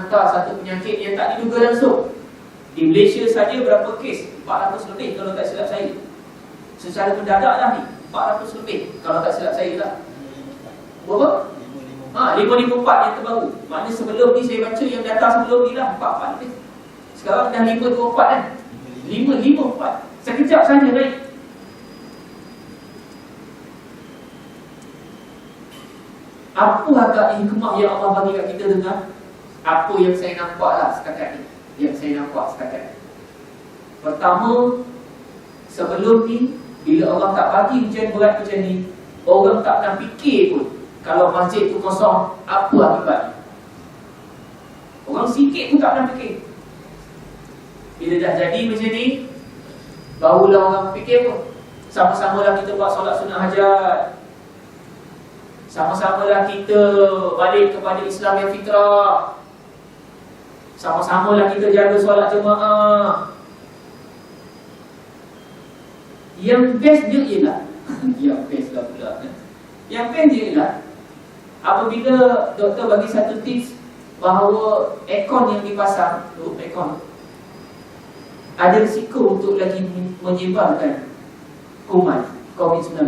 menghantar satu penyakit yang tak diduga langsung. Di Malaysia saja berapa kes? 400 lebih kalau tak silap saya. Secara mendadak dah ni 400 lebih kalau tak silap saya lah. Berapa? 554 yang terbaru. Maknanya sebelum ni saya baca yang data sebelum ni lah 44 lebih. Sekarang dah 524 kan? 554 sekejap saja naik. Apa agak hikmah yang Allah bagi kat kita dengar? Apa yang saya nampak lah setakat ni. Yang saya nampak setakat ni. Pertama, sebelum ni bila Allah tak bagi hujan berat macam ni, orang tak pernah fikir pun kalau masjid tu kosong, apa akibatnya. Orang sikit pun tak pernah fikir. Bila dah jadi macam ni, barulah orang fikir pun. Sama-samalah kita buat solat sunnah hajat, sama-samalah kita balik kepada Islam yang fitrah, sama-samalah kita jaga solat jemaah. Yang best dia ialah yang best lah pula. Yang best dia ialah apabila doktor bagi satu tips bahawa aircon yang dipasang tu, aircon ada risiko untuk lagi menyebarkan kuman COVID-19.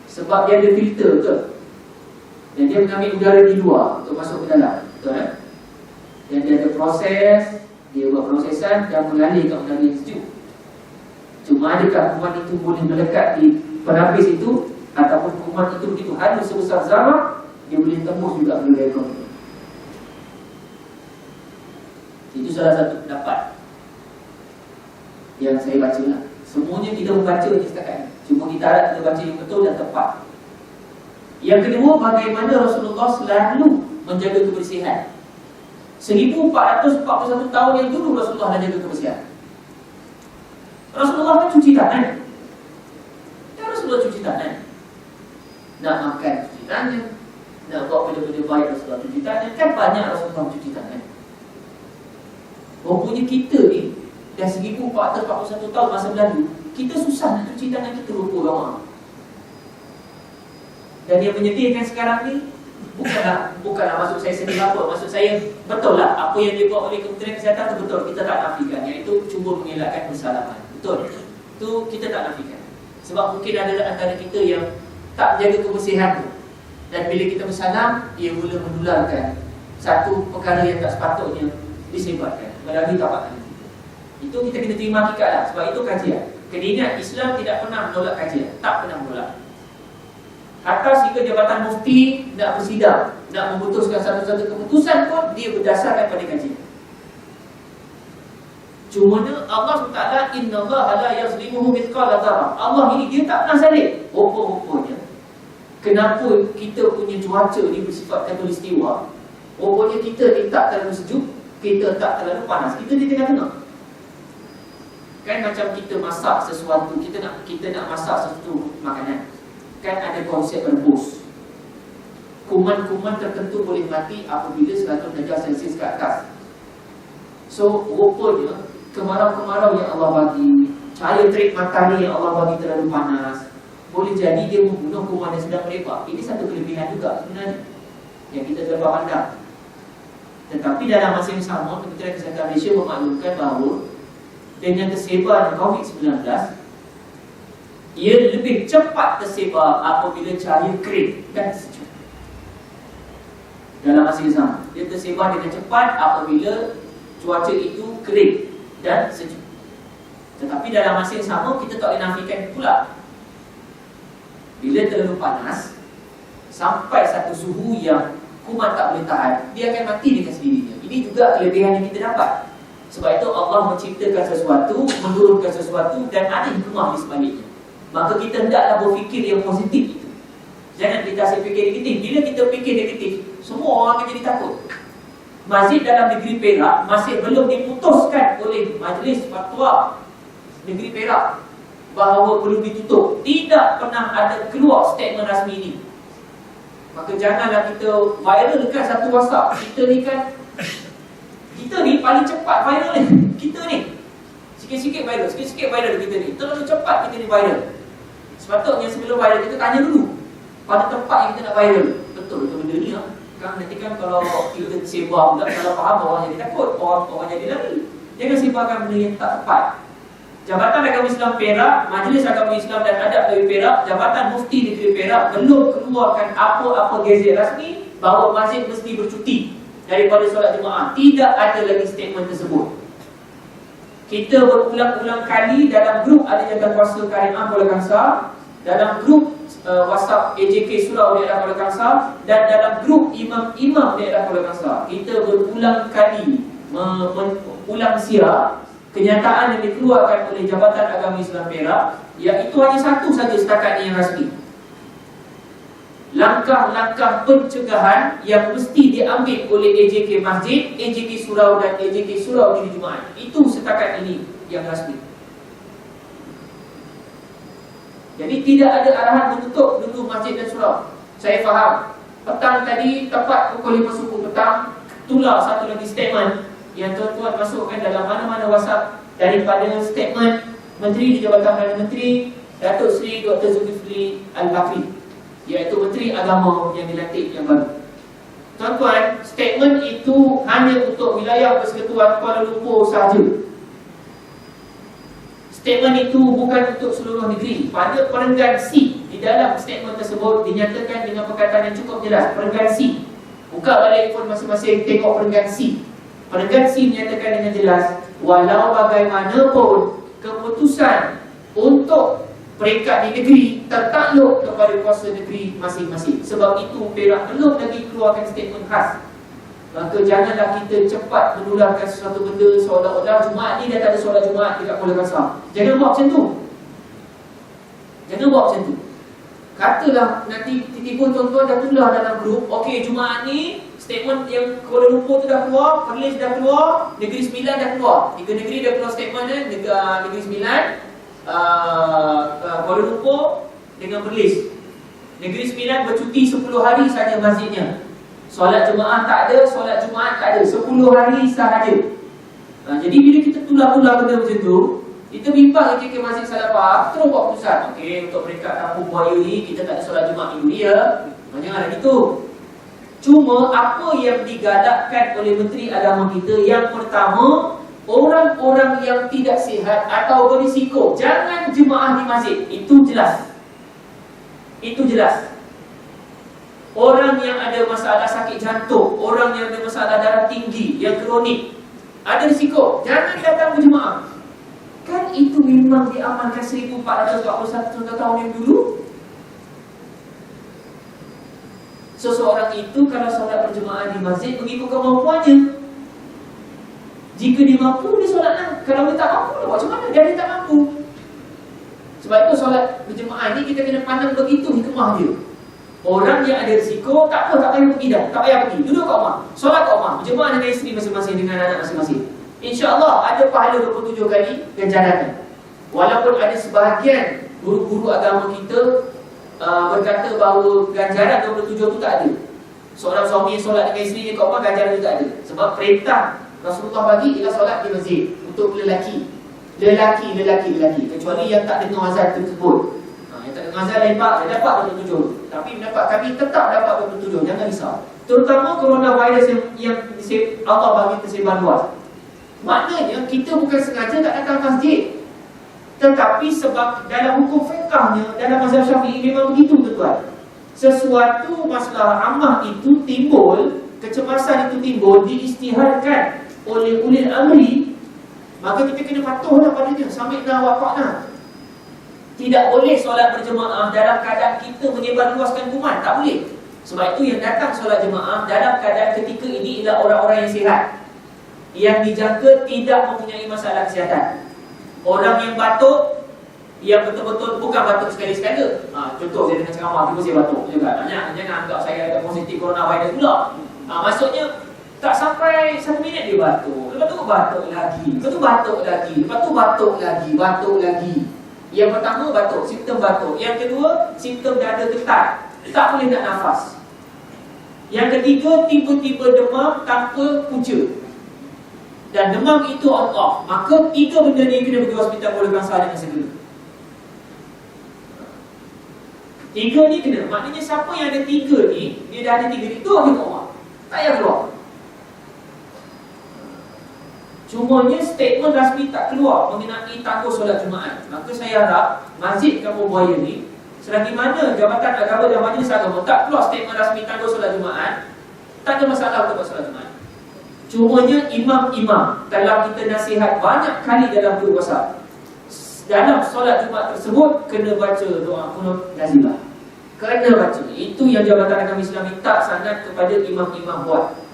Sebab dia ada filter ke, dan dia mengambil udara di luar untuk masuk ke dalam, betul kan? Dan dia ada proses, dia buat prosesan dan mengalir ke udara yang sejuk. Cuma adakah kuman itu boleh melekat di penapis itu, ataupun kuman itu begitu halus sebesar zarah, dia boleh tembus juga melalui aircon. Itu salah satu pendapat yang saya baca lah. Semuanya kita membaca ni setakat ni. Cuma kita harap kita baca yang betul dan tepat. Yang kedua, bagaimana Rasulullah selalu menjaga kebersihan. 1441 tahun yang dulu Rasulullah dah jaga kebersihan. Rasulullah kan cuci tangan. Dan Rasulullah cuci tangan. Nak makan cuci tangan, nak buat benda-benda baik Rasulullah cuci tangan. Kan banyak Rasulullah cuci tangan. Rupanya kita ni dah 1441 tahun masa berlalu, kita susah nak cuci tangan kita rupa lama. Dan yang menyedihkan sekarang ni bukanlah maksud saya sedih apa. Maksud saya betul lah apa yang dibuat oleh Kementerian Kesihatan tu betul, kita tak nafikan, iaitu cuba mengelakkan persalaman. Betul, itu kita tak nafikan. Sebab mungkin ada antara kita yang tak jaga kebersihan tu, dan bila kita bersalam, ia mula menularkan satu perkara yang tak sepatutnya disebarkan melalui tapak tangan. Itu kita kena terima hakikat lah. Sebab itu kajian. Kena ingat, Islam tidak pernah menolak kajian. Tak pernah menolak. Hatta sehingga Jabatan Mufti nak bersidang, nak memutuskan satu-satu keputusan pun, dia berdasarkan pada kajian. Cuma Allah SWT, Inna Allah la yazlimuhu mithqala dzarrah. Allah ini dia tak pernah zalim. Rupanya kenapa kita punya cuaca ni bersifat khatulistiwa? Rupanya kita ni tak terlalu sejuk, kita tak terlalu panas, kita di tengah-tengah. Kan macam kita masak sesuatu, kita nak masak sesuatu makanan, kan ada konsep rebus. Kuman-kuman tertentu boleh mati apabila 100 darjah Celsius ke atas. So rupanya kemarau-kemarau yang Allah bagi, cahaya terik matahari yang Allah bagi terlalu panas, boleh jadi dia membunuh kuman yang sedang melebar. Ini satu kelebihan juga sebenarnya yang kita dapat pandang. Tetapi dalam masa yang sama, Kementerian Kesihatan Malaysia memaklumkan bahawa dengan tersebarnya COVID-19, ia lebih cepat tersebar apabila cahaya kering dan sejuk. Dalam masa yang sama, dia tersebar dengan cepat apabila cuaca itu kering dan sejuk. Tetapi dalam masa yang sama, kita tak boleh nafikan pula, bila terlalu panas sampai satu suhu yang kuman tak boleh tahan, dia akan mati dengan sendirinya. Ini juga kelebihan yang kita dapat. Sebab itu Allah menciptakan sesuatu, menurunkan sesuatu, dan ada hikmah di sebaliknya. Maka kita hendaklah berfikir yang positif itu. Jangan kita asyik fikir negatif. Bila kita fikir negatif, semua orang akan jadi takut. Masjid dalam negeri Perak masih belum diputuskan oleh Majlis Fatwa Negeri Perak bahawa perlu ditutup. Tidak pernah ada keluar statement rasmi ini. Maka janganlah kita viral dekat satu WhatsApp. Kita ni paling cepat viral ni. Kita ni sikit-sikit viral kita ni. Terlalu cepat kita ni viral. Sepatutnya sebelum viral kita tanya dulu pada tempat yang kita nak viral. Betul betul benda ni lah. Kan nanti kan kalau kita sebar pula, kalau faham orang jadi takut, orang jadi lari. Jangan sebarkan benda yang tak tepat. Jabatan Agama Islam Perak, Majlis Agama Islam dan Adab dari Perak, Jabatan Mufti Negeri Perak belum keluarkan apa-apa gazet rasmi bahawa masjid mesti bercuti daripada solat jemaah. Tidak ada lagi statement tersebut. Kita berulang-ulang kali dalam grup Ahli Jawatankuasa Karim-Am Kuala Kangsar, dalam grup WhatsApp AJK Surau Daerah Kuala Kangsar dan dalam grup imam-imam daerah Kuala Kangsar, kita berulang kali mengulang siar kenyataan yang dikeluarkan oleh Jabatan Agama Islam Perak, iaitu hanya satu saja setakat ini yang rasmi. Langkah-langkah pencegahan yang mesti diambil oleh AJK Masjid, AJK Surau dan AJK Surau Diri Jumaat. Itu setakat ini yang rasmi. Jadi tidak ada arahan menutup dulu masjid dan surau. Saya faham. Petang tadi, tepat pukul 5 subuh petang, tular satu lagi statement yang tuan-tuan masukkan dalam mana-mana WhatsApp daripada statement Menteri di Jabatan Perdana Menteri Datuk Seri Dr. Zulkifli Al-Bakri, iaitu Menteri Agama yang dilantik yang baru. Tuan-tuan, statement itu hanya untuk wilayah Persekutuan Kuala Lumpur sahaja. Statement itu bukan untuk seluruh negeri. Pada perenggan C, di dalam statement tersebut dinyatakan dengan perkataan yang cukup jelas. Perenggan C, buka balik telefon masing-masing, tengok perenggan C. Perenggan C menyatakan dengan jelas, walau bagaimanapun keputusan untuk peringkat di negeri tertakluk kepada kuasa negeri masing-masing. Sebab itu Perak belum lagi keluarkan statement khas. Maka janganlah kita cepat menularkan sesuatu benda seolah-olah Jumaat ni dah tak ada solat Jumaat dekat Kuala Kangsar. Jangan buat macam tu. Jangan buat macam tu. Katalah nanti tiba-tiba tuan-tuan dah tular dalam grup, okey Jumaat ni statement yang Kuala Lumpur tu dah keluar, Perlis dah keluar, Negeri Sembilan dah keluar. Tiga negeri dah keluar statement Negeri Sembilan, Kuala Lumpur dengan Perlis. Negeri Sembilan bercuti 10 hari saja masjidnya. Solat jemaah tak ada, solat Jumaat tak ada, 10 hari sahaja. Jadi bila kita tular-tular benda macam tu, kita bimbang ke Masjid Salah Faham, terus buat keputusan. Okey, untuk peringkat Kampung Buaya ni kita tak ada solat Jumaat minggu ni ya. Janganlah gitu. Cuma apa yang digalakkan oleh Menteri Agama kita, yang pertama, orang-orang yang tidak sihat atau berisiko jangan jemaah di masjid. Itu jelas. Itu jelas. Orang yang ada masalah sakit jantung, orang yang ada masalah darah tinggi, yang kronik, ada risiko, jangan datang berjemaah. Kan itu memang diamalkan 1441 tahun yang dulu. Seseorang itu kalau solat berjemaah di masjid mengikut kemampuannya. Jika dia mampu, dia solatlah. Kalau dia tak mampu, dia buat macam mana? Dia tak mampu. Sebab itu solat berjemaah ni kita kena pandang begitu hikmah dia. Orang yang ada risiko, tak apa, tak payah pergi dah. Tak payah pergi, duduk kat rumah, solat kat rumah, berjemaah dengan isteri masing-masing, dengan anak masing-masing. InsyaAllah ada pahala 27 kali ganjaran. Walaupun ada sebahagian guru-guru agama kita berkata bahawa ganjaran 27 tu tak ada. Seorang suami yang solat dengan isteri dia kat rumah, ganjaran tu tak ada. Sebab perintah Rasulullah bagi ialah solat di masjid untuk lelaki. Lelaki. Kecuali yang tak dengar azan tersebut. Yang tak dengar azan lain pak, dia dapat 27. Tapi pendapat kami tetap dapat 27. Jangan risau. Terutama coronavirus yang Allah bagi tersebar luas. Maknanya kita bukan sengaja tak datang masjid, tetapi sebab dalam hukum fiqahnya, dalam mazhab Syafi'i memang begitu tuan. Sesuatu masalah ammah itu timbul, kecemasan itu timbul, diisytiharkan oleh ulil amri, maka kita kena patuhlah padanya, sami'na wa ata'na. Tidak boleh solat berjemaah dalam keadaan kita menyebarluaskan kuman, tak boleh. Sebab itu yang datang solat jemaah dalam keadaan ketika ini ialah orang-orang yang sihat, yang dijangka tidak mempunyai masalah kesihatan. Orang yang batuk, yang betul-betul bukan batuk sekali-sekala. Contoh saya dengan ceramah, tiba saya batuk juga. Jangan anggap saya ada positif coronavirus pula. Maksudnya tak sampai 1 minit dia batuk, lepas tu batuk lagi, lepas tu batuk lagi, lepas tu batuk lagi, batuk lagi. Yang pertama batuk, simptom batuk. Yang kedua, simptom dada getar, tak boleh nak nafas. Yang ketiga, tiba-tiba demam tanpa punca. Dan demam itu Allah. Maka 3 benda ni kena pergi hospital Kuala Kangsar dengan segera. Tiga ni kena. Maknanya siapa yang ada tiga ni, dia dah ada tiga ni, tu kita rumah. Tak payah keluar. Cumanya statement rasmi tak keluar mengenai tangguh solat Jumaat. Maka saya harap Masjid Kampung Buaya ni, selagi mana Jabatan Agama dan Majlis Agama tak keluar statement rasmi tangguh solat Jumaat, tak ada masalah untuk buat solat Jumaat. Cumanya imam-imam dalam kita nasihat banyak kali dalam berpuasa, dalam solat Jumaat tersebut kena baca doa kunut nazilah. Kena baca. Itu yang Jabatan Agama Islam minta sangat kepada imam-imam buat.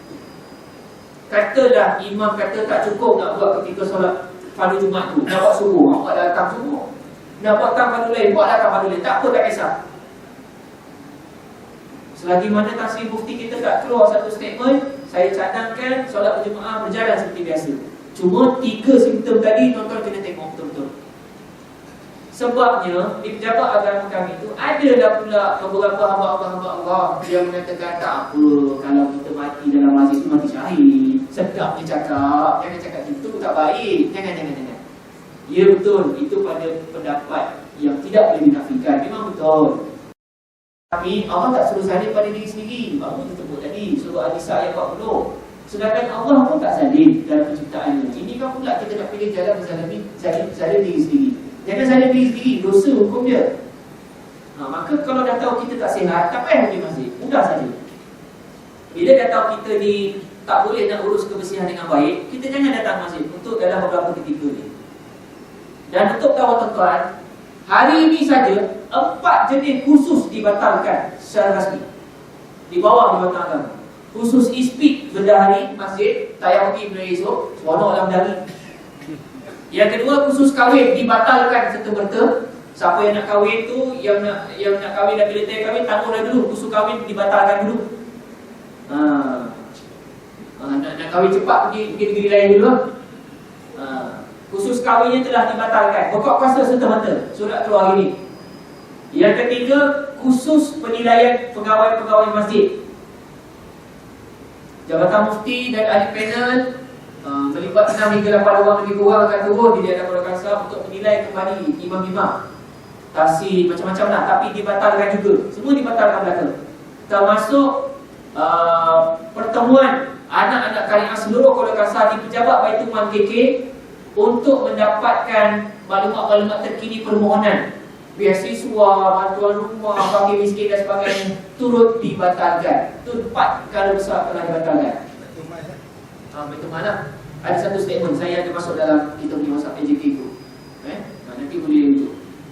Katalah imam kata tak cukup nak buat ketika solat fardu Jumaat tu, nak buat subuh, awak datang subuh. Nak buat fardu lain, buat datang fardu lain. Tak apa, tak kisah. Selagi mana Tasrif Mufti kita tak keluar satu statement, saya cadangkan solat berjemaah berjalan seperti biasa. Cuma tiga simptom tadi tuan-tuan kena tengok betul-betul. Sebabnya di pejabat agama kami tu adalah pula beberapa hamba Allah yang mengatakan tak apa kalau kita mati dalam masjid tu mati syahid. Sedap dia cakap, jangan cakap gitu, tak baik. Jangan. Ya betul, itu pada pendapat yang tidak boleh dinafikan. Memang betul. Tapi Allah tak suruh zalim pada diri sendiri. Baru kita sebut tadi surah An-Nisa ayat 40. Sedangkan Allah pun tak zalim dalam penciptaannya. Ini kan pula kita nak pilih jalan zalim diri sendiri. Jangan zalim diri sendiri, dosa hukum dia. Maka kalau dah tahu kita tak sihat, tak payah pergi masjid. Mudah saja. Bila dah tahu kita ni tak boleh nak urus kebersihan dengan baik, kita jangan datang masjid untuk dalam beberapa ketika ni. Dan untuk tahu tuan-tuan, hari ini saja 4 jenis khusus dibatalkan secara rasmi di bawah Jabatan Agama. Khusus ispik berdahari masjid, tayang pergi mulai esok, seronok dalam dari. Yang kedua, khusus kahwin dibatalkan serta-merta. Siapa yang nak kahwin tu, yang nak kahwin dan bila tayang kahwin, tangguhlah dulu. Khusus kahwin dibatalkan dulu. Nak kahwin cepat pergi negeri lain dulu. Khusus kahwinnya telah dibatalkan. Pokok kuasa serta-merta. Surat keluar hari ini. Yang ketiga, khusus penilaian pegawai-pegawai masjid. Jabatan Mufti dan ahli panel melibat 6 hingga 8 orang lebih kurang akan turun di hadapan Perdana Kasar untuk menilai kembali imam-imam. Tasih macam-macam lah, tapi dibatalkan juga. Semua dibatalkan belakang. Termasuk pertemuan anak-anak Kariah seluruh Perdana Kasar di pejabat Baitul Mal KK untuk mendapatkan maklumat-maklumat terkini permohonan beasiswa, bantuan rumah, bagi miskin dan sebagainya turut dibatalkan. Itu 4 perkara besar telah dibatalkan. Betul mana? Ada satu statement saya ada masuk dalam kita punya WhatsApp AJK itu. Nanti boleh itu.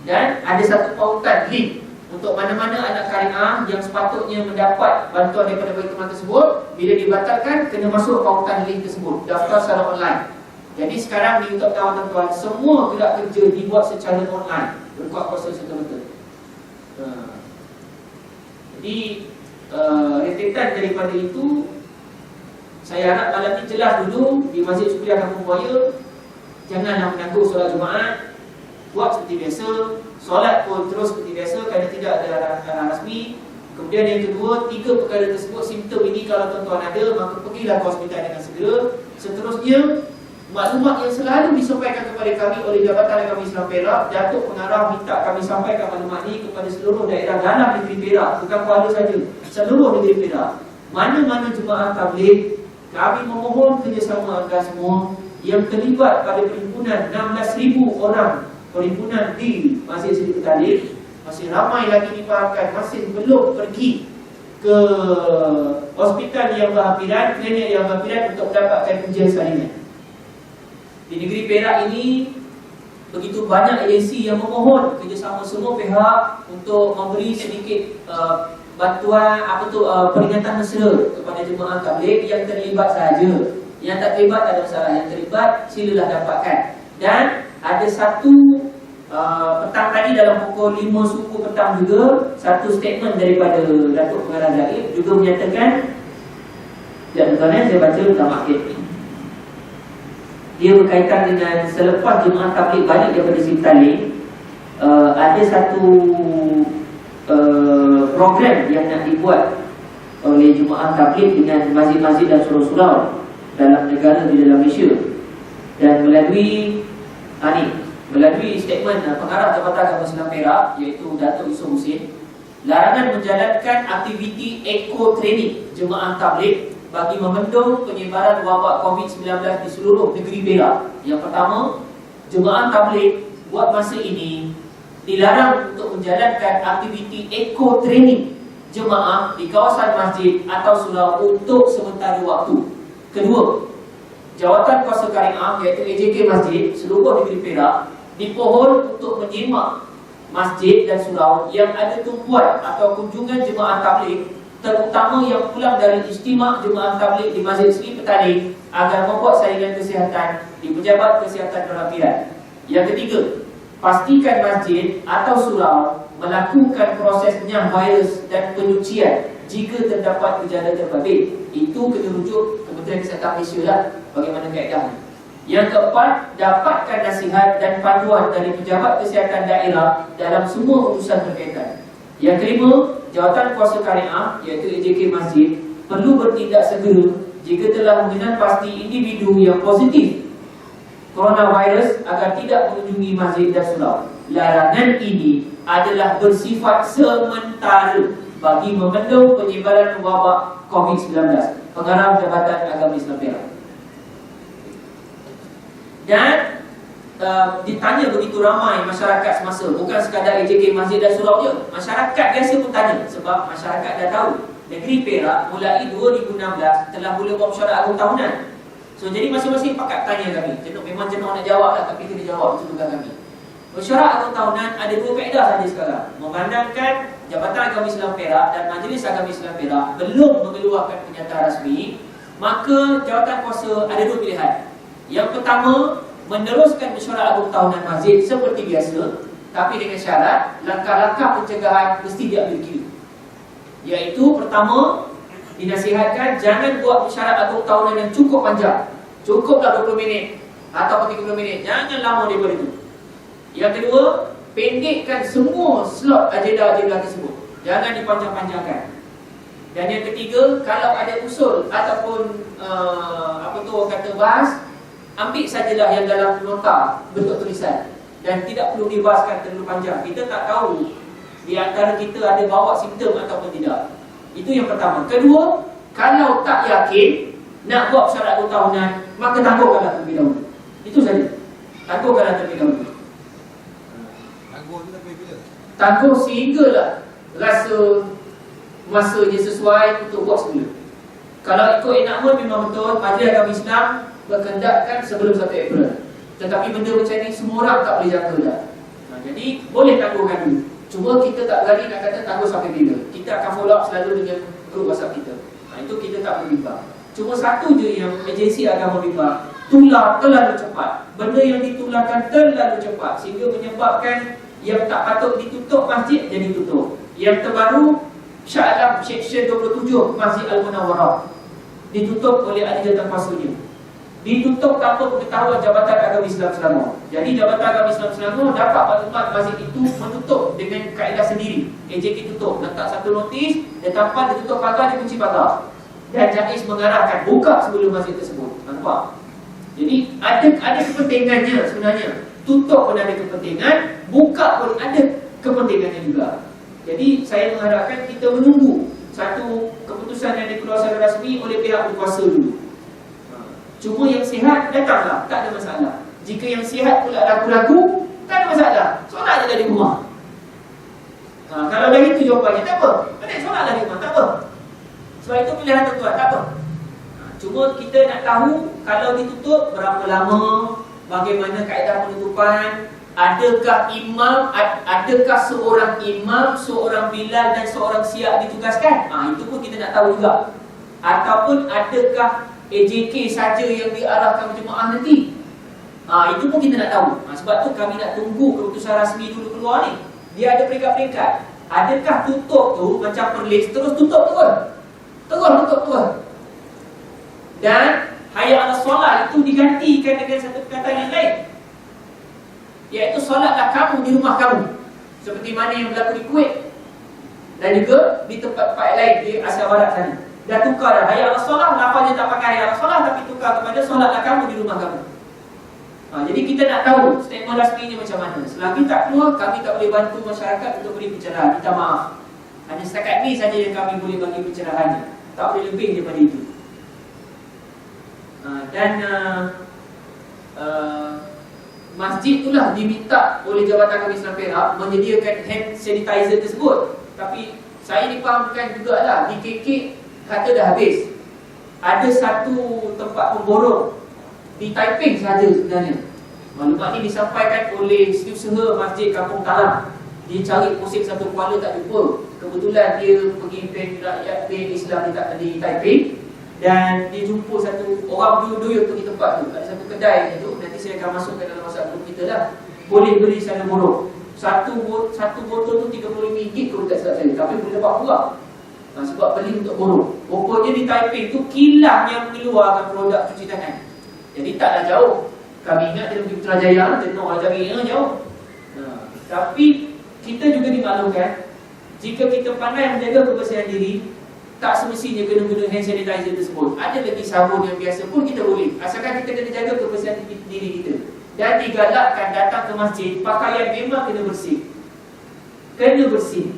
Dan ada satu pautan link untuk mana-mana anak Kariah yang sepatutnya mendapat bantuan daripada Baitul Mal tersebut, bila dibatalkan kena masuk pautan link tersebut, daftar secara online. Jadi sekarang di untuk tuan-tuan, semua gerak kerja dibuat secara online, berkuat kuasa serta-merta. Jadi rentetan daripada itu, saya harap malam ni jelas dulu di Masjid Sukuria Kampung Buaya, janganlah menangguh solat Jumaat, buat seperti biasa, solat pun terus seperti biasa kerana tidak ada arahan rasmi. Kemudian yang kedua, 3 perkara tersebut, simptom ini kalau tuan-tuan ada, maka pergilah ke hospital dengan segera. Seterusnya, maklumat yang selalu disampaikan kepada kami oleh Jabatan Agama Islam Perak, Datuk Pengarah minta kami sampaikan maklumat ini kepada seluruh daerah dalam negeri Perak, bukan Kuala saja, seluruh negeri Perak. Mana-mana jemaah tabligh, kami memohon kerjasama anda semua yang terlibat pada perhimpunan 16,000 orang perhimpunan di Masjid Seri Ketalih. Masih ramai lagi difahamkan masih belum pergi ke hospital yang berhampiran, klinik yang berhampiran untuk mendapatkan ujian salinan. Di negeri Perak ini begitu banyak agensi yang memohon kerjasama semua pihak untuk memberi sedikit bantuan peringatan mesra kepada jemaah tabligh yang terlibat saja. Yang tak terlibat tak ada masalah, yang terlibat silalah dapatkan. Dan ada satu petang tadi dalam pukul 5 suku petang juga, satu statement daripada Datuk Pengarah Gaib juga menyatakan, tuan-tuan, saya baca dalam akhir. Dia berkaitan dengan selepas jemaah tabligh balik daripada Siptali, ada satu program yang nak dibuat oleh jemaah tabligh dengan masjid-masjid dan surau-surau dalam negara di dalam Malaysia. Dan melalui statement pengarah Jabatan Agama Islam Perak, iaitu Datuk Yusof Husin, larangan menjalankan aktiviti eco-training jemaah tabligh bagi membendung penyebaran wabak COVID-19 di seluruh negeri Perak. Yang pertama, jemaah tabligh buat masa ini dilarang untuk menjalankan aktiviti eco-training jemaah di kawasan masjid atau surau untuk sementara waktu. Kedua, Jawatan Kuasa Syariah iaitu AJK Masjid seluruh negeri Perak dipohon untuk menyemak masjid dan surau yang ada tumpuan atau kunjungan jemaah tabligh, terutama yang pulang dari istimak jemaah tabligh di Masjid Seri Petaling, agar membuat saringan kesihatan di Pejabat Kesihatan Perapian. Yang ketiga, pastikan masjid atau surau melakukan proses penyah virus dan penyucian jika terdapat gejala terbabit. Itu kena rujuk Kementerian Kesihatan Malaysia lah bagaimana kaedahnya. Yang keempat, dapatkan nasihat dan panduan dari Pejabat Kesihatan Daerah dalam semua urusan berkaitan. Yang kelima, Jawatan Kuasa Syariah iaitu AJK Masjid perlu bertindak segera jika telah mengenal pasti individu yang positif coronavirus agar tidak mengunjungi masjid dan surau. Larangan ini adalah bersifat sementara bagi membendung penyebaran wabak COVID-19. Pengarah Jabatan Agama Islam Perak. Dan ditanya begitu ramai masyarakat semasa, bukan sekadar AJK Masjid dan Surau je, masyarakat biasa pun tanya. Sebab masyarakat dah tahu negeri Perak mulai 2016 telah mula buat mesyuarat agung tahunan. So jadi masing-masing pakat tanya kami. Memang jenuh nak jawab lah, tapi kena jawab, itu tugas kami. Mesyuarat agung tahunan ada dua kaedah saja sekarang. Memandangkan Jabatan Agama Islam Perak dan Majlis Agama Islam Perak belum mengeluarkan pernyataan rasmi, maka jawatan kuasa ada dua pilihan. Yang pertama, meneruskan mesyuarat agung tahunan masjid seperti biasa, tapi dengan syarat langkah-langkah pencegahan mesti diambil kira. Iaitu pertama, dinasihatkan jangan buat mesyuarat agung tahunan yang cukup panjang. Cukuplah 20 minit atau 30 minit, jangan lama daripada itu. Yang kedua, pendekkan semua slot agenda-agenda tersebut, jangan dipanjang-panjangkan. Dan yang ketiga, kalau ada usul ataupun orang kata bahas, ambil sajalah yang dalam nota bentuk tulisan dan tidak perlu dibahaskan terlalu panjang. Kita tak tahu di antara kita ada bawa simptom ataupun tidak. Itu yang pertama. Kedua, kalau tak yakin nak buat mesyuarat agung tahunan, maka tangguhkanlah terlebih dahulu. Itu saja. Tangguhkanlah terlebih dahulu. Tangguh sehinggalah rasa masanya sesuai untuk buat semula. Kalau ikut enakmen memang betul Majlis Agama Islam berkendakkan sebelum 1 April. Tetapi benda macam ni semua orang tak boleh jaga dah. Jadi boleh tangguhkan dulu. Cuma kita tak berani nak kata tangguh sampai bila. Kita akan follow up selalu dengan grup WhatsApp kita. Itu kita tak boleh bimbang. Cuma satu je yang agensi agama bimbang, tular terlalu cepat. Benda yang ditularkan terlalu cepat sehingga menyebabkan yang tak patut ditutup masjid jadi tutup. Yang terbaru, Shah Alam Seksyen 27 Masjid Al-Munawwarah ditutup oleh ahli jawatankuasanya. Ditutup tanpa pengetahuan Jabatan Agama Islam Selangor. Jadi Jabatan Agama Islam Selangor dapat maklumat masjid itu menutup dengan kaedah sendiri. AJK tutup, letak satu notis, dia tampal, dia tutup pagar, dia kunci pagar. Dan Jais mengarahkan buka sebelum masjid tersebut. Nampak? Jadi ada kepentingannya sebenarnya. Tutup pun ada kepentingan, buka pun ada kepentingannya juga. Jadi saya mengharapkan kita menunggu satu keputusan yang dikeluarkan secara rasmi oleh pihak berkuasa dulu. Cuma yang sihat datanglah, tak ada masalah. Jika yang sihat pula ragu-ragu, tak ada masalah. Solat je dari rumah. Kalau dah itu jawapannya, tak apa. Balik solat dari rumah, tak apa. Sebab itu pilihan tuan-tuan, tak apa. Cuma kita nak tahu kalau ditutup berapa lama, bagaimana kaedah penutupan, adakah seorang imam, seorang bilal dan seorang syiah ditugaskan? Itu pun kita nak tahu juga. Ataupun adakah AJK saja yang diarahkan jemaah nanti? Itu pun kita nak tahu. Sebab tu kami nak tunggu keputusan rasmi dulu keluar ni. Dia ada peringkat-peringkat. Adakah tutup tu macam perlis terus tutup terus? Terus tutup terus. Dan hayya 'ala solat itu digantikan dengan satu perkataan yang lain, iaitu solatlah kamu di rumah kamu, seperti mana yang berlaku di Kuwait dan juga di tempat-tempat lain di Asia Barat sana. Dah tukar dah. Hayya 'ala solat, lafaznya tak pakai hayya 'ala solat, tapi tukar kepada solatlah kamu di rumah kamu. Jadi kita nak tahu statement rasmi ni macam mana. Selagi tak keluar, kami tak boleh bantu masyarakat untuk beri pencerahan. Minta maaf. Hanya setakat ni saja yang kami boleh bagi pencerahannya. Tak boleh lebih daripada itu. Masjid itulah diminta oleh Jabatan Kami Islam Perak menyediakan hand sanitizer tersebut. Tapi saya difahamkan juga lah, di KK kata dah habis. Ada satu tempat pemborong di Taiping sahaja sebenarnya. Maklumat ini disampaikan oleh setiausaha Masjid Kampung Talam. Dia cari pusing satu kepala tak jumpa. Kebetulan dia pergi band Islam di Taiping, dan dia jumpa satu orang duyuk-duyuk pergi tempat tu. Ada satu kedai tu, nanti saya akan masukkan dalam WhatsApp group kita lah. Boleh beli sana borong. Satu botol tu RM35 kalau tak silap saya, tapi boleh dapat murah. Sebab beli untuk borong. Pokoknya di Taiping tu kilang yang mengeluarkan produk cuci tangan. Jadi taklah jauh. Kami ingat dia pergi Putrajaya, tengok orang cari jauh. Tapi kita juga dimaklumkan, jika kita pandai menjaga kebersihan diri, tak semestinya kena guna hand sanitizer tersebut. Ada lagi sabun yang biasa pun kita boleh, asalkan kita kena jaga kebersihan diri kita. Dan digalakkan datang ke masjid, pakaian memang kena bersih. Kena bersih.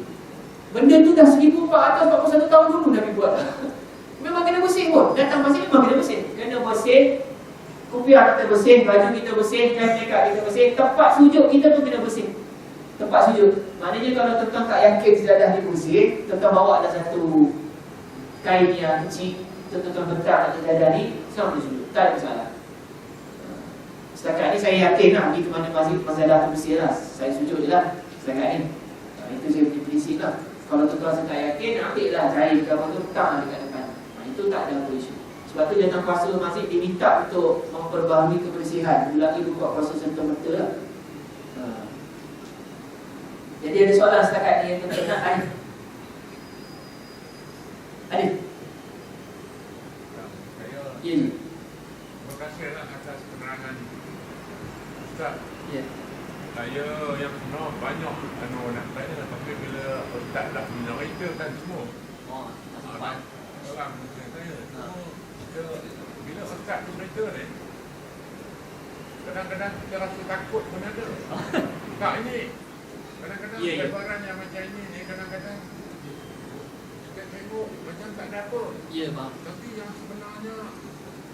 Benda tu dah 1441 tahun dulu Nabi buat. Memang kena bersih pun. Datang masjid memang kena bersih. Kena bersih. Kopiah kita bersih, baju kita bersih, kain makeup kita bersih, tempat sujud kita pun kena bersih. Tempat sujud. Maknanya kalau tuan-tuan tak yakin sejadah dia bersih, tuan-tuan bawa ada satu kain yang kecil, tuan-tuan bentak atas sejadah ni, sama boleh sujud. Tak ada masalah. Setakat ni saya yakin lah, pergi ke mana masjid masalah tu bersih lah. Saya sujud je lah setakat ni. Itu saya punya prinsip lah. Kalau tuan-tuan tak yakin, ambil lah cair ke apa tu, letaklah dekat depan. Itu tak ada apa isu. Sebab tu datang puasa masjid diminta untuk memperbaharui kebersihan. Lagi buka puasa serta-merta lah. Jadi ada soalan setakat ni yang tuan-tuan nak ada? Ada? Ya. Terima kasih atas penerangan Ustaz. Ya. Saya yang pernah banyak nak tanya, tapi bila Ustaz dah minoritaskan semua. Orang mungkin saya. Bila Ustaz tu berita ni, kadang-kadang kita rasa takut pun ada. Tak, ini kadang-kadang sebaran yang macam ini kadang-kadang kita tengok macam tak ada apa. Ya, bang. Tapi yang sebenarnya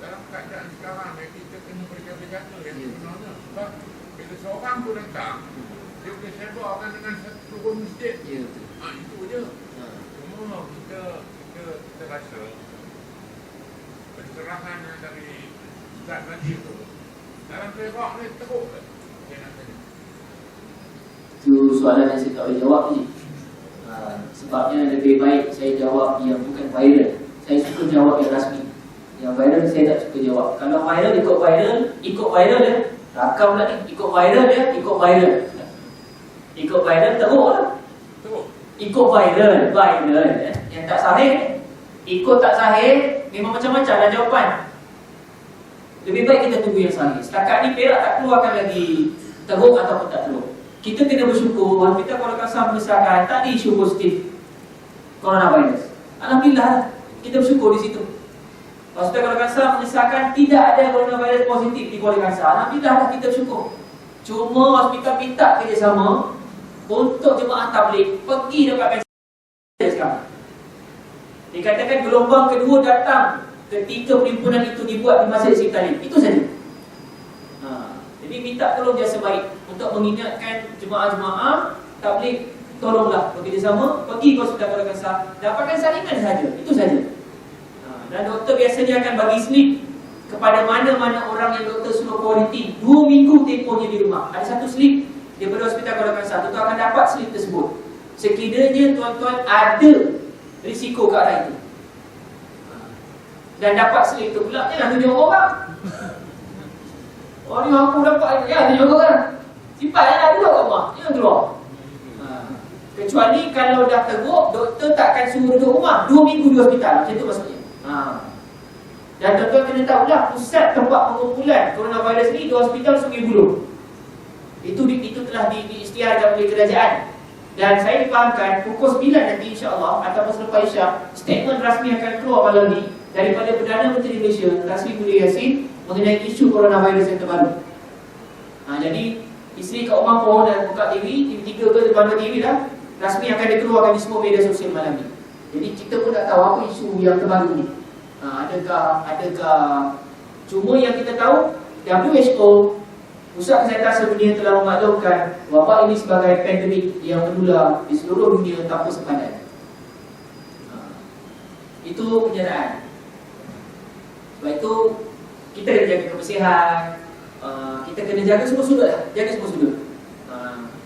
dalam keadaan sekarang kita kena berjaga-jaga yang sebenarnya. Sebab bila seorang tu datang, dia boleh sebarkan dengan satu turun masjid. Ya, betul. Itu je. Cuma kita rasa pencerahan dari Ustaz tadi tu dalam Perak ni teruk ke? Saya nak tanya. Itu soalan yang saya tak boleh jawab ni. Sebabnya lebih baik saya jawab yang bukan viral. Saya suka jawab yang rasmi. Yang viral saya tak suka jawab. Kalau viral, ikut viral ya. Rakam pula ni, ikut viral ya, ikut viral. Ikut viral teruk lah. Teruk. Ikut viral ya. Yang tak sahih, ikut tak sahih, memang macam-macam lah jawapan. Lebih baik kita tunggu yang sahih. Setakat ni Perak tak keluarkan lagi teruk ataupun tak teruk. Kita kena bersyukur, kita kalau kasar besarkan tak ada isu positif coronavirus. Alhamdulillah, kita bersyukur di situ. Maksudnya kalau kasar menyesatkan tidak ada coronavirus positif di Kuala Kangsar, alhamdulillah kita bersyukur. Cuma hospital minta kerjasama untuk jemaah tabligh pergi dapatkan sekarang. Dikatakan gelombang kedua datang ketika perhimpunan itu dibuat di Masjid Istiqlal. Itu saja. Jadi minta tolong jasa baik untuk mengingatkan jemaah-jemaah tabligh, tolonglah bekerjasama pergi ke hospital Kuala Kangsar, dapatkan saringan saja. Itu saja. Dan doktor biasanya akan bagi slip kepada mana-mana orang yang doktor suruh kuarantin 2 minggu tempohnya di rumah. Ada satu slip daripada hospital Kuala Kangsar. Tuan-tuan akan dapat slip tersebut sekiranya tuan-tuan ada risiko ke arah itu. Dan dapat slip tu pula, jangan tunjuk orang. Oh ni aku dapat, ya tunjuk orang. Simpan lah, duduk kat rumah, jangan keluar. Kecuali kalau dah teruk, doktor takkan suruh duduk rumah 2 minggu di hospital. Macam tu maksudnya. Dan tuan-tuan kena tahulah, pusat tempat pengumpulan coronavirus ni di hospital Sungai Buloh. Itu telah diisytiharkan oleh kerajaan. Dan saya difahamkan pukul 9 nanti insya-Allah ataupun selepas Isyak, statement rasmi akan keluar malam ni daripada Perdana Menteri Malaysia Tan Sri Mulia Yassin mengenai isu coronavirus yang terbaru. Jadi isteri Kak Omar pun dah buka TV 3 ke depan TV dah. rasmi akan dikeluarkan di semua media sosial malam ni. Jadi kita pun tak tahu apa isu yang terbaru ni. Adakah cuma yang kita tahu WHO, Pusat Kesihatan Sedunia telah memaklumkan wabak ini sebagai pandemik yang menular di seluruh dunia tanpa sepadan. Itu kenyataan. Sebab itu kita kena jaga kebersihan, kita kena jaga semua sudut lah, jaga semua sudut.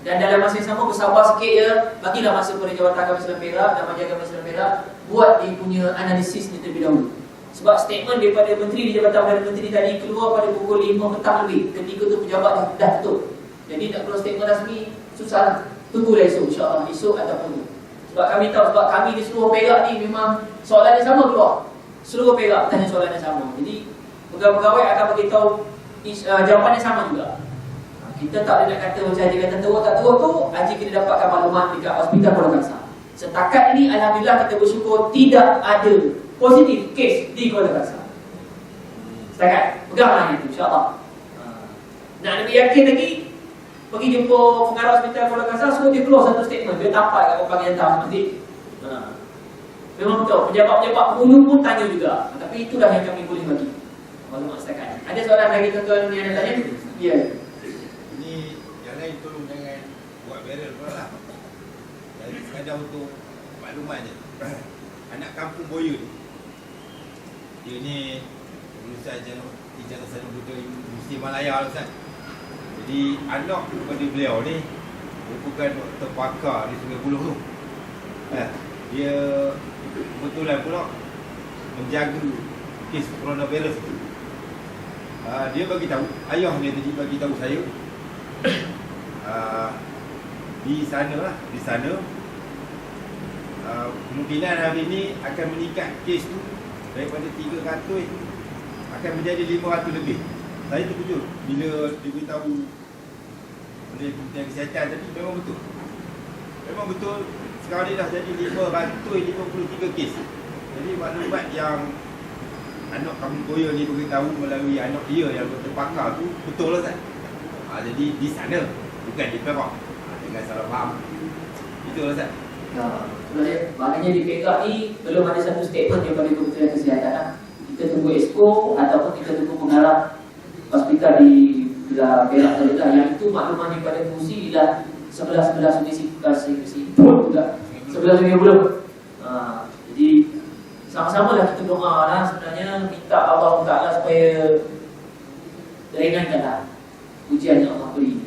Dan dalam masa yang sama bersabar sikit je, bagilah masa kepada Jabatan Agama Islam Perak dan Majlis Agama Islam Perak buat dia punya analisis ni terlebih dahulu. Sebab statement daripada Menteri di Jabatan Perdana Menteri tadi keluar pada pukul 5 petang lebih, ketika tu pejabat dah tutup. Jadi nak keluar statement rasmi susah lah. Tunggulah esok, insyaAllah esok ataupun tu. Sebab kami tahu, sebab kami di seluruh Perak ni memang soalan yang sama keluar. Seluruh Perak tanya soalan yang sama. Jadi pegawai-pegawai akan beritahu jawapan yang sama juga. Kita tak boleh nak kata macam Haji kata teruk tak teruk tu, Haji kena dapatkan maklumat dekat Hospital Kuala Kangsar. Setakat ini alhamdulillah kita bersyukur tidak ada positif kes di Kuala Kangsar. Setakat, peganglah itu insya-Allah. Nak lebih yakin lagi, pergi jumpa pengarah Hospital Kuala Kangsar, suruh dia keluar satu statement. Dia tapak kat orang yang tahu nanti. Memang betul, pejabat-pejabat penghulu pun tanya juga. Tapi itulah yang kami boleh bagi maklumat setakat. Ada soalan lagi tuan-tuan yang nak tanya? Ya. Tolong jangan buat viral pula lah. Jadi sekadar untuk maklumat je. Anak kampung Boya ni, dia ni Ustaz Ijazah Sana Buta Universiti Malaya lah Ustaz. Jadi anak kepada beliau ni merupakan doktor pakar di Sungai Buloh tu. Dia kebetulan pula menjaga kes coronavirus tu. Dia bagi tahu, ayah ni tadi bagi tahu saya di sana kemungkinan hari ini akan meningkat kes tu daripada 300 akan menjadi 500 lebih. Saya terkejut bila diberitahu oleh Kementerian Kesihatan tadi. Memang betul sekarang ni dah jadi 553 kes. Jadi maklumat yang anak kampung Boya ni beritahu melalui anak dia yang terpakar tu betul lah Ustaz. Jadi di sana, bukan di Perak. Dengan salah faham. Itulah Ustaz. Maknanya di Perak ni belum ada satu statement daripada Kementerian Kesihatan lah. Kita tunggu exco ataupun kita tunggu pengarah hospital di Perak saja. Yang itu makluman daripada fungsi dah 11 universiti pun juga 11 Sungai Buloh. Jadi sama-sama lah kita doa lah sebenarnya, minta Allah Ta'ala supaya ringankanlah ujian yang Allah beri.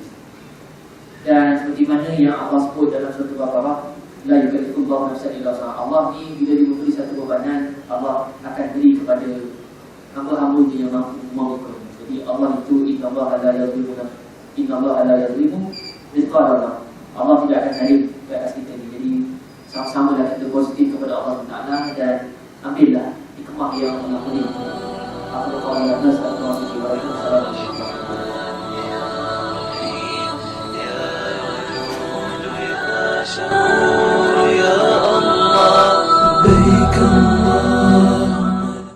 Dan seperti mana yang Allah sebut dalam suatu Baqarah, la yukallifullahu nafsan illa wus'aha. Allah ni bila dia memberi satu bebanan, Allah akan beri kepada hamba-hamba yang mampu memikul. Jadi Allah itu innallaha la yuzlimu mithqala dzarrah. Allah tidak akan zalim ke atas kita ni. Jadi sama-sama lah kita positif kepada Allah Ta'ala dan ambillah hikmah yang Allah beri. Aku berkata Allah